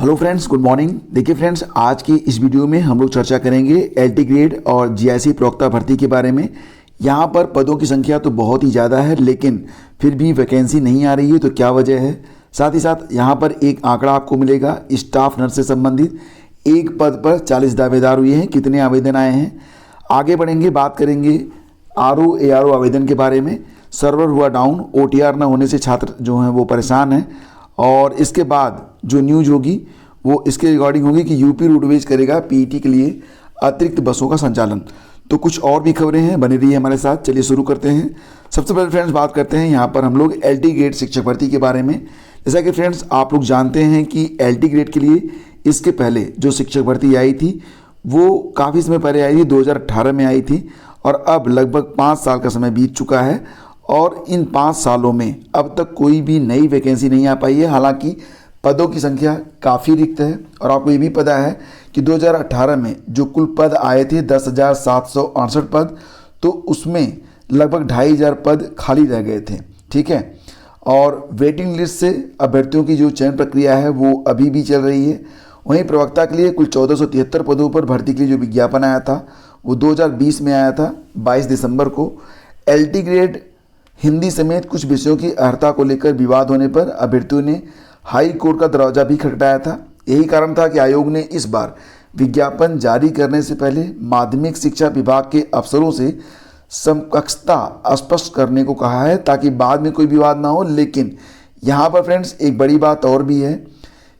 Hello friends, good morning. देखिए friends, आज की इस वीडियो में हम लोग चर्चा करेंगे एलटी ग्रेड और जीआईसी प्रवक्ता भर्ती के बारे में। यहाँ पर पदों की संख्या तो बहुत ही ज़्यादा है, लेकिन फिर भी वैकेंसी नहीं आ रही है, तो क्या वजह है। साथ ही साथ यहाँ पर एक आंकड़ा आपको मिलेगा स्टाफ नर्स से संबंधित। एक पद पर 40 दावेदार हुए हैं, कितने आवेदन आए हैं। आगे बढ़ेंगे, बात करेंगे आरओ एआरओ आवेदन के बारे में। सर्वर हुआ डाउन, ओटीआर न होने से छात्र जो हैं वो परेशान हैं। और इसके बाद जो न्यूज होगी वो इसके रिगार्डिंग होगी कि यूपी रोडवेज करेगा पीईटी के लिए अतिरिक्त बसों का संचालन। तो कुछ और भी खबरें हैं, बने रहिए हमारे साथ। चलिए शुरू करते हैं। सबसे पहले फ्रेंड्स बात करते हैं यहाँ पर हम लोग एलटी ग्रेड शिक्षक भर्ती के बारे में। जैसा कि फ्रेंड्स आप लोग जानते हैं कि एलटी ग्रेड के लिए इसके पहले जो शिक्षक भर्ती आई थी वो काफ़ी समय पहले आई थी, 2018 में आई थी। और अब लगभग 5 साल का समय बीत चुका है और इन 5 सालों में अब तक कोई भी नई वैकेंसी नहीं आ पाई है। हालांकि पदों की संख्या काफ़ी रिक्त है और आपको ये भी पता है कि 2018 में जो कुल पद आए थे 10,768 पद, तो उसमें लगभग 2,500 पद खाली रह गए थे। ठीक है, और वेटिंग लिस्ट से अभ्यर्थियों की जो चयन प्रक्रिया है वो अभी भी चल रही है। वहीं प्रवक्ता के लिए कुल 1473 पदों पर भर्ती के लिए जो विज्ञापन आया था वो 2020 में आया था, 22 दिसंबर को। एलटी ग्रेड हिंदी समेत कुछ विषयों की अर्हता को लेकर विवाद होने पर अभ्यर्थियों ने हाई कोर्ट का दरवाजा भी खटखटाया था। यही कारण था कि आयोग ने इस बार विज्ञापन जारी करने से पहले माध्यमिक शिक्षा विभाग के अफसरों से समकक्षता स्पष्ट करने को कहा है, ताकि बाद में कोई विवाद ना हो। लेकिन यहाँ पर फ्रेंड्स एक बड़ी बात और भी है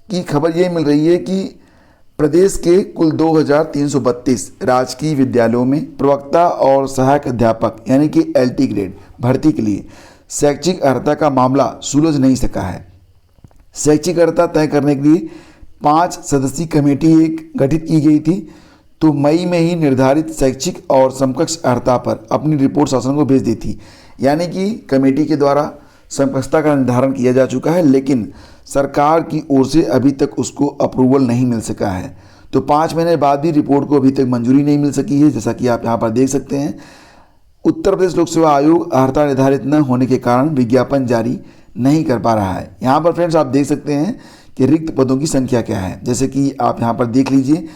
कि खबर ये मिल रही है कि प्रदेश के कुल 2,332 राजकीय विद्यालयों में प्रवक्ता और सहायक अध्यापक यानी कि एलटी ग्रेड भर्ती के लिए शैक्षिक अर्हता का मामला सुलझ नहीं सका है। शैक्षिक अर्हता तय करने के लिए 5 सदस्यीय कमेटी एक गठित की गई थी, तो मई में ही निर्धारित शैक्षिक और समकक्ष अर्हता पर अपनी रिपोर्ट शासन को भेज दी थी। यानी कि कमेटी के द्वारा समकक्षता का निर्धारण किया जा चुका है, लेकिन सरकार की ओर से अभी तक उसको अप्रूवल नहीं मिल सका है। तो 5 महीने बाद भी रिपोर्ट को अभी तक मंजूरी नहीं मिल सकी है। जैसा कि आप यहाँ पर देख सकते हैं, उत्तर प्रदेश लोक सेवा आयोग अर्हता निर्धारित न होने के कारण विज्ञापन जारी नहीं कर पा रहा है। यहाँ पर फ्रेंड्स आप देख सकते हैं कि रिक्त पदों की संख्या क्या है। जैसे कि आप यहाँ पर देख लीजिए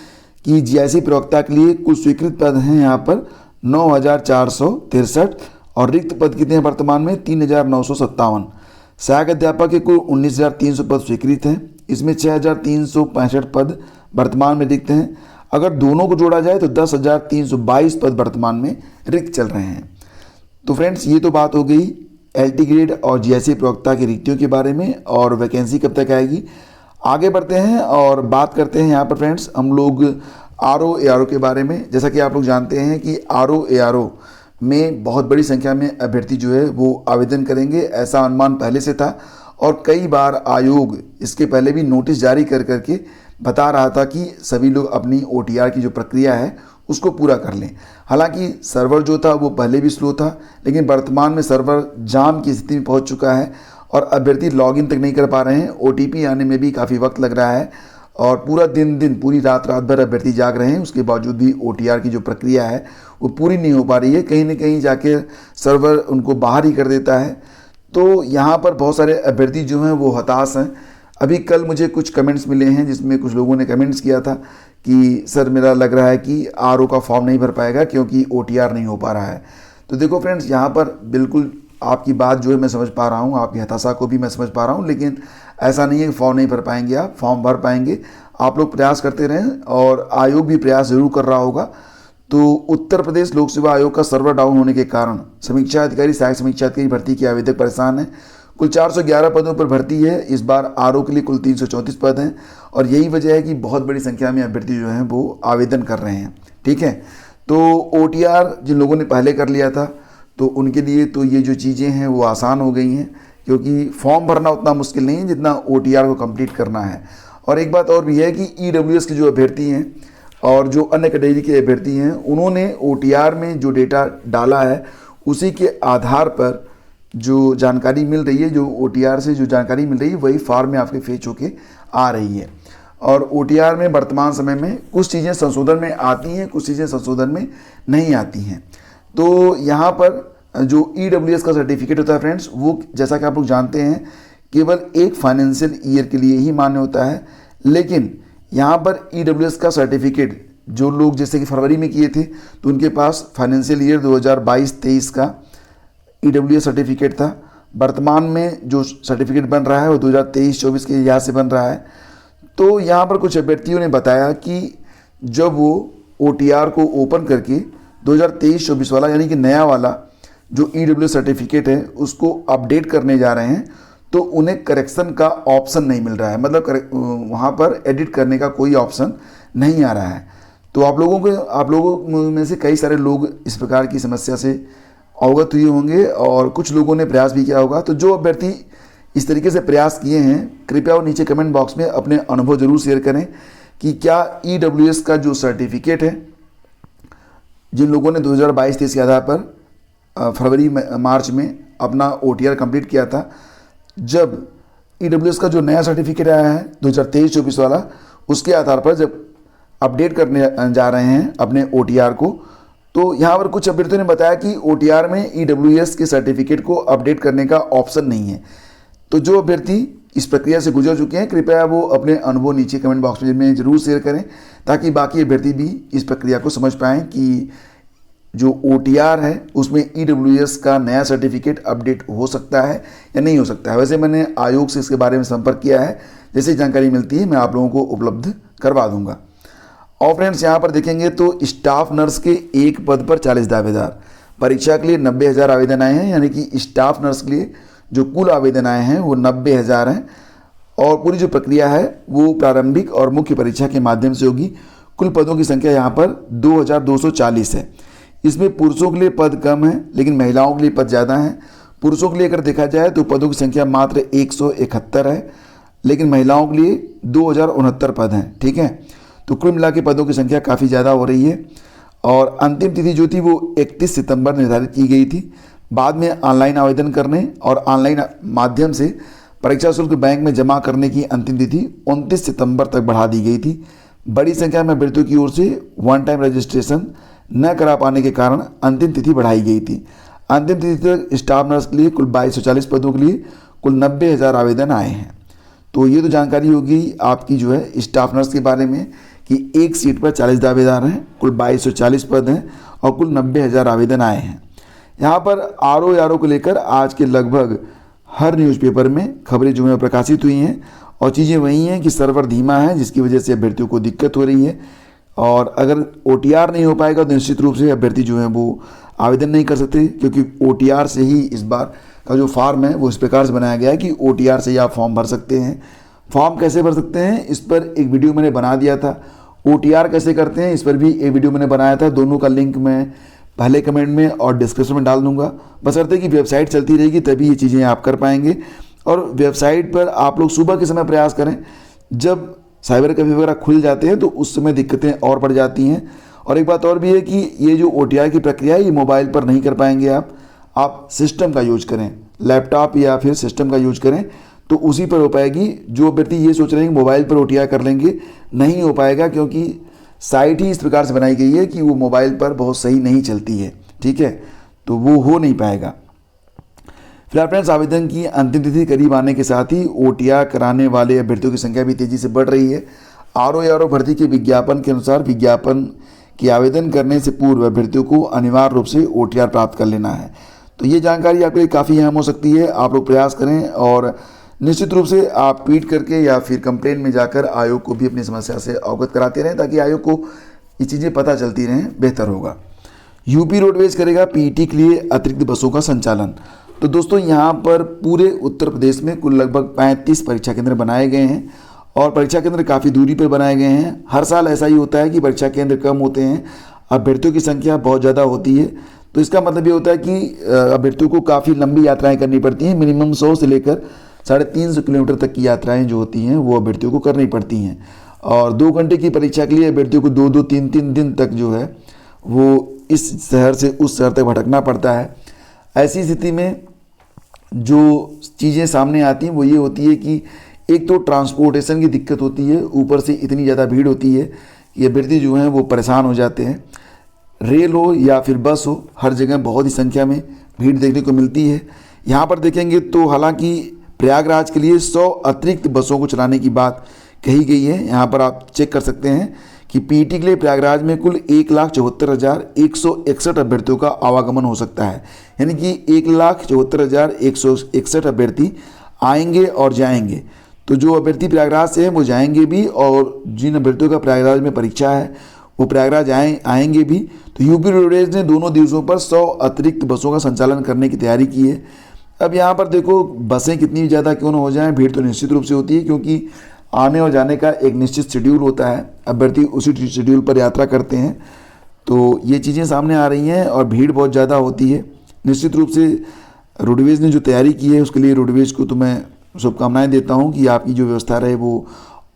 कि जीआईसी प्रवक्ता के लिए कुल स्वीकृत पद हैं यहाँ पर 9,463 और रिक्त पद कितने हैं वर्तमान में 3,957। सहायक अध्यापक के कुल 19,300 पद स्वीकृत हैं, इसमें 6,365 पद वर्तमान में रिक्त हैं। अगर दोनों को जोड़ा जाए तो 10,322 पद वर्तमान में रिक्त चल रहे हैं। तो फ्रेंड्स ये तो बात हो गई एलटी ग्रेड और जीआईसी प्रवक्ता की रिक्तियों के बारे में और वैकेंसी कब तक आएगी। आगे बढ़ते हैं और बात करते हैं यहाँ पर फ्रेंड्स हम लोग आरओ एआरओ के बारे में। जैसा कि आप लोग जानते हैं कि आरओ एआरओ में बहुत बड़ी संख्या में अभ्यर्थी जो है वो आवेदन करेंगे, ऐसा अनुमान पहले से था। और कई बार आयोग इसके पहले भी नोटिस जारी कर करके बता रहा था कि सभी लोग अपनी ओटीआर की जो प्रक्रिया है उसको पूरा कर लें। हालांकि सर्वर जो था वो पहले भी स्लो था, लेकिन वर्तमान में सर्वर जाम की स्थिति में पहुंच चुका है और अभ्यर्थी लॉगिन तक नहीं कर पा रहे हैं। ओटीपी आने में भी काफ़ी वक्त लग रहा है और पूरा पूरी रात भर अभ्यर्थी जाग रहे हैं। उसके बावजूद भी ओटीआर की जो प्रक्रिया है वो पूरी नहीं हो पा रही है। कहीं ना कहीं जाके सर्वर उनको बाहर ही कर देता है। तो यहाँ पर बहुत सारे अभ्यर्थी जो हैं वो हताश हैं। अभी कल मुझे कुछ कमेंट्स मिले हैं जिसमें कुछ लोगों ने कमेंट्स किया था कि सर मेरा लग रहा है कि आरओ का फॉर्म नहीं भर पाएगा क्योंकि ओटीआर नहीं हो पा रहा है। तो देखो फ्रेंड्स, यहाँ पर बिल्कुल आपकी बात जो है मैं समझ पा रहा हूँ, आपकी हताशा को भी मैं समझ पा रहा हूँ, लेकिन ऐसा नहीं है कि फॉर्म नहीं भर पाएंगे। आप फॉर्म भर पाएंगे, आप लोग प्रयास करते रहें और आयोग भी प्रयास जरूर कर रहा होगा। तो उत्तर प्रदेश लोक सेवा आयोग का सर्वर डाउन होने के कारण समीक्षा अधिकारी सहायक समीक्षा अधिकारी भर्ती के आवेदक परेशान हैं। कुल 411 पदों पर भर्ती है। इस बार आरओ के लिए कुल 334 पद हैं और यही वजह है कि बहुत बड़ी संख्या में अभ्यर्थी जो हैं वो आवेदन कर रहे हैं। ठीक है, तो ओटीआर जिन लोगों ने पहले कर लिया था तो उनके लिए तो ये जो चीज़ें हैं वो आसान हो गई हैं, क्योंकि फॉर्म भरना उतना मुश्किल नहीं है जितना ओटीआर को कंप्लीट करना है। और एक बात और भी है कि ईडब्ल्यूएस के जो अभ्यर्थी हैं और जो अन्य कैटेगरी के अभ्यर्थी हैं उन्होंने ओटीआर में जो डेटा डाला है उसी के आधार पर जो जानकारी मिल रही है, जो ओटीआर से जो जानकारी मिल रही है वही फॉर्म में आपके फेच होके आ रही है। और ओटीआर में वर्तमान समय में कुछ चीज़ें संशोधन में आती हैं, कुछ चीज़ें संशोधन में नहीं आती हैं। तो यहाँ पर जो ईडब्ल्यूएस का सर्टिफिकेट होता है फ्रेंड्स, वो जैसा कि आप लोग जानते हैं केवल एक फाइनेंशियल ईयर के लिए ही मान्य होता है, लेकिन यहाँ पर EWS का सर्टिफिकेट जो लोग जैसे कि फरवरी में किए थे तो उनके पास फाइनेंशियल ईयर 2022-23 का EWS सर्टिफिकेट था। वर्तमान में जो सर्टिफिकेट बन रहा है वो 2023-24 के लिहाज से बन रहा है। तो यहाँ पर कुछ अभ्यर्थियों ने बताया कि जब वो OTR को ओपन करके 2023-24 वाला यानी कि नया वाला जो EWS सर्टिफिकेट है उसको अपडेट करने जा रहे हैं तो उन्हें करेक्शन का ऑप्शन नहीं मिल रहा है, मतलब वहाँ पर एडिट करने का कोई ऑप्शन नहीं आ रहा है। तो आप लोगों में से कई सारे लोग इस प्रकार की समस्या से अवगत हुए होंगे और कुछ लोगों ने प्रयास भी किया होगा। तो जो अभ्यर्थी इस तरीके से प्रयास किए हैं कृपया वो नीचे कमेंट बॉक्स में अपने अनुभव जरूर शेयर करें कि क्या EWS का जो सर्टिफिकेट है, जिन लोगों ने 2022-23 के आधार पर फरवरी मार्च में अपना OTR कंप्लीट किया था, जब EWS का जो नया सर्टिफिकेट आया है 2023-24 वाला, उसके आधार पर जब अपडेट करने जा रहे हैं अपने OTR को, तो यहाँ पर कुछ अभ्यर्थियों ने बताया कि OTR में EWS के सर्टिफिकेट को अपडेट करने का ऑप्शन नहीं है। तो जो अभ्यर्थी इस प्रक्रिया से गुजर चुके हैं कृपया वो अपने अनुभव नीचे कमेंट बॉक्स में जरूर शेयर करें ताकि बाकी अभ्यर्थी भी इस प्रक्रिया को समझ पाएँ कि जो OTR है उसमें EWS का नया सर्टिफिकेट अपडेट हो सकता है या नहीं हो सकता है। वैसे मैंने आयोग से इसके बारे में संपर्क किया है, जैसे जानकारी मिलती है मैं आप लोगों को उपलब्ध करवा दूंगा। और फ्रेंड्स यहाँ पर देखेंगे तो स्टाफ नर्स के एक पद पर 40 दावेदार, परीक्षा के लिए 90,000 आवेदन आए हैं, यानी कि स्टाफ नर्स के लिए जो कुल आवेदन आए हैं वो 90,000 हैं। और पूरी जो प्रक्रिया है वो प्रारंभिक और मुख्य परीक्षा के माध्यम से होगी। कुल पदों की संख्या यहाँ पर 2,240 है। इसमें पुरुषों के लिए पद कम है लेकिन महिलाओं के लिए पद ज़्यादा हैं। पुरुषों के लिए अगर देखा जाए तो पदों की संख्या मात्र 171 है लेकिन महिलाओं के लिए 2,069 पद हैं। ठीक है, तो कुल मिला के पदों की संख्या काफ़ी ज़्यादा हो रही है। और अंतिम तिथि जो थी वो 31 सितंबर निर्धारित की गई थी। बाद में ऑनलाइन आवेदन करने और ऑनलाइन माध्यम से परीक्षा शुल्क बैंक में जमा करने की अंतिम तिथि 29 सितंबर तक बढ़ा दी गई थी। बड़ी संख्या में अभ्यर्थियों की ओर से वन टाइम रजिस्ट्रेशन न करा पाने के कारण अंतिम तिथि बढ़ाई गई थी। अंतिम तिथि तक स्टाफ नर्स के लिए कुल 2240 पदों के लिए कुल 90,000 आवेदन आए हैं। तो ये तो जानकारी होगी आपकी जो है स्टाफ नर्स के बारे में कि एक सीट पर 40 दावेदार हैं, कुल 2240 पद हैं और कुल 90,000 आवेदन आए हैं। यहाँ पर RO को लेकर आज के लगभग हर न्यूज़पेपर में खबरें जो हैं प्रकाशित हुई हैं और चीज़ें वही हैं कि सर्वर धीमा है जिसकी वजह से अभ्यर्थियों को दिक्कत हो रही है। और अगर OTR नहीं हो पाएगा तो निश्चित रूप से अभ्यर्थी जो हैं वो आवेदन नहीं कर सकते, क्योंकि OTR से ही इस बार का जो फॉर्म है वो इस प्रकार से बनाया गया है कि OTR से ही आप फॉर्म भर सकते हैं। फॉर्म कैसे भर सकते हैं इस पर एक वीडियो मैंने बना दिया था। OTR कैसे करते हैं इस पर भी एक वीडियो मैंने बनाया था, दोनों का लिंक मैं पहले कमेंट में और डिस्क्रिप्शन में डाल दूंगा। बशर्ते कि वेबसाइट चलती रहेगी तभी ये चीज़ें आप कर पाएंगे। और वेबसाइट पर आप लोग सुबह के समय प्रयास करें, जब साइबर कैफे वगैरह खुल जाते हैं तो उस समय दिक्कतें और बढ़ जाती हैं। और एक बात और भी है कि ये जो OTR की प्रक्रिया है ये मोबाइल पर नहीं कर पाएंगे आप सिस्टम का यूज करें, लैपटॉप या फिर सिस्टम का यूज करें तो उसी पर हो पाएगी। जो अभ्यर्थी ये सोच रहे हैं कि मोबाइल पर OTR कर लेंगे, नहीं हो पाएगा, क्योंकि साइट ही इस प्रकार से बनाई गई है कि वो मोबाइल पर बहुत सही नहीं चलती है। ठीक है, तो वो हो नहीं पाएगा। फिलहाल फ्रेंड्स आवेदन की अंतिम तिथि करीब आने के साथ ही OTR कराने वाले अभ्यर्थियों की संख्या भी तेज़ी से बढ़ रही है। RO भर्ती के विज्ञापन के अनुसार विज्ञापन के आवेदन करने से पूर्व अभ्यर्थियों को अनिवार्य रूप से OTR प्राप्त कर लेना है। तो ये जानकारी आपके लिए काफ़ी अहम हो सकती है। आप लोग प्रयास करें और निश्चित रूप से आप ट्वीट करके या फिर कंप्लेन में जाकर आयोग को भी अपनी समस्या से अवगत कराते रहें ताकि आयोग को ये चीज़ें पता चलती रहें, बेहतर होगा। यूपी रोडवेज करेगा PET के लिए अतिरिक्त बसों का संचालन। तो दोस्तों यहाँ पर पूरे उत्तर प्रदेश में कुल लगभग 35 परीक्षा केंद्र बनाए गए हैं और परीक्षा केंद्र काफ़ी दूरी पर बनाए गए हैं। हर साल ऐसा ही होता है कि परीक्षा केंद्र कम होते हैं, अभ्यर्थियों की संख्या बहुत ज़्यादा होती है। तो इसका मतलब ये होता है कि अभ्यर्थियों को काफ़ी लंबी यात्राएँ करनी पड़ती हैं। मिनिमम 100 से लेकर 350 किलोमीटर तक की यात्राएं जो होती हैं वो अभ्यर्थियों को करनी पड़ती हैं। और 2 घंटे की परीक्षा के लिए अभ्यर्थियों को 2-2, 3-3 दिन तक जो है वो इस शहर से उस शहर तक भटकना पड़ता है। ऐसी स्थिति में जो चीज़ें सामने आती हैं वो ये होती है कि एक तो ट्रांसपोर्टेशन की दिक्कत होती है, ऊपर से इतनी ज़्यादा भीड़ होती है कि अभ्यर्थी जो हैं वो परेशान हो जाते हैं। रेल हो या फिर बस हो, हर जगह बहुत ही संख्या में भीड़ देखने को मिलती है। यहाँ पर देखेंगे तो हालांकि प्रयागराज के लिए 100 अतिरिक्त बसों को चलाने की बात कही गई है। यहाँ पर आप चेक कर सकते हैं कि पीटी के लिए प्रयागराज में कुल 1,74,161 अभ्यर्थियों का आवागमन हो सकता है। यानी कि 1,74,161 अभ्यर्थी आएंगे और जाएंगे। तो जो अभ्यर्थी प्रयागराज से हैं वो जाएंगे भी, और जिन अभ्यर्थियों का प्रयागराज में परीक्षा है वो प्रयागराज आएंगे भी। तो यूपी रोडवेज ने दोनों दिवसों पर 100 अतिरिक्त बसों का संचालन करने की तैयारी की है। अब यहाँ पर देखो, बसें कितनी ज़्यादा क्यों ना हो जाएं, भीड़ तो निश्चित रूप से होती है, क्योंकि आने और जाने का एक निश्चित शेड्यूल होता है, अभ्यर्थी उसी शेड्यूल पर यात्रा करते हैं। तो ये चीज़ें सामने आ रही हैं और भीड़ बहुत ज़्यादा होती है। निश्चित रूप से रोडवेज ने जो तैयारी की है उसके लिए रोडवेज को तो मैं शुभकामनाएं देता हूं कि आपकी जो व्यवस्था रहे वो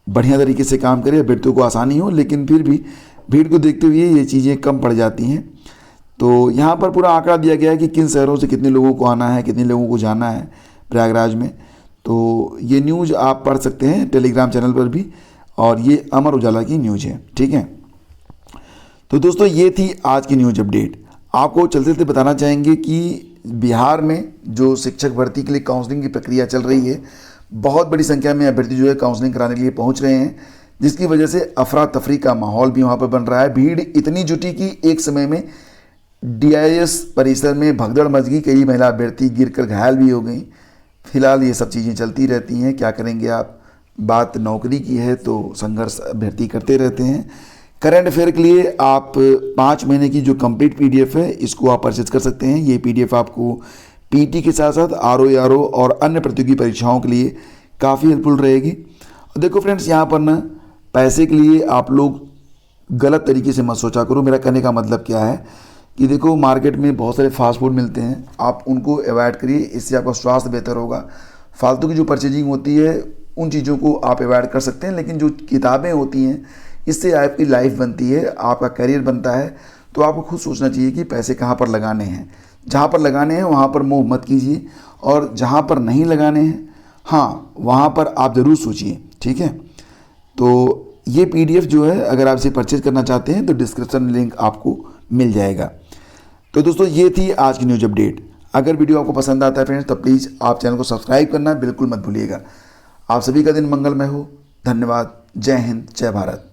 बढ़िया तरीके से काम करे, अभ्यर्थियों को आसानी हो, लेकिन फिर भी भीड़ को देखते हुए ये चीज़ें कम पड़ जाती हैं। तो यहाँ पर पूरा आंकड़ा दिया गया है कि किन शहरों से कितने लोगों को आना है, कितने लोगों को जाना है प्रयागराज में। तो ये न्यूज़ आप पढ़ सकते हैं टेलीग्राम चैनल पर भी, और ये अमर उजाला की न्यूज़ है। ठीक है, तो दोस्तों ये थी आज की न्यूज़ अपडेट। आपको चलते चलते बताना चाहेंगे कि बिहार में जो शिक्षक भर्ती के लिए काउंसलिंग की प्रक्रिया चल रही है, बहुत बड़ी संख्या में अभ्यर्थी जो है काउंसलिंग कराने के लिए पहुंच रहे हैं, जिसकी वजह से अफरा तफरी का माहौल भी वहां पर बन रहा है। भीड़ इतनी जुटी कि एक समय में DIS परिसर में भगदड़ मच गई, कई महिला अभ्यर्थी गिरकर घायल भी हो गई। फिलहाल ये सब चीज़ें चलती रहती हैं, क्या करेंगे आप। बात नौकरी की है तो संघर्ष अभ्यर्थी करते रहते हैं। करंट अफेयर के लिए आप 5 महीने की जो कंप्लीट PDF है इसको आप परचेज कर सकते हैं। ये PDF आपको PT के साथ साथ RO और अन्य प्रतियोगी परीक्षाओं के लिए काफ़ी हेल्पफुल रहेगी। और देखो फ्रेंड्स, यहाँ पर ना पैसे के लिए आप लोग गलत तरीके से मत सोचा करो। मेरा कहने का मतलब क्या है कि देखो, मार्केट में बहुत सारे फास्ट फूड मिलते हैं, आप उनको अवॉइड करिए, इससे आपका स्वास्थ्य बेहतर होगा। फालतू की जो परचेजिंग होती है उन चीज़ों को आप अवॉइड कर सकते हैं, लेकिन जो किताबें होती हैं इससे आपकी लाइफ बनती है, आपका करियर बनता है। तो आपको खुद सोचना चाहिए कि पैसे कहाँ पर लगाने हैं। जहाँ पर लगाने हैं वहाँ पर मोह मत कीजिए, और जहाँ पर नहीं लगाने हैं हाँ वहाँ पर आप ज़रूर सोचिए। ठीक है, तो ये PDF जो है अगर आप इसे परचेज करना चाहते हैं तो डिस्क्रिप्शन में लिंक आपको मिल जाएगा। तो दोस्तों ये थी आज की न्यूज़ अपडेट। अगर वीडियो आपको पसंद आता है फ्रेंड्स तो प्लीज़ आप चैनल को सब्सक्राइब करना बिल्कुल मत भूलिएगा। आप सभी का दिन मंगलमय हो। धन्यवाद। जय हिंद, जय भारत।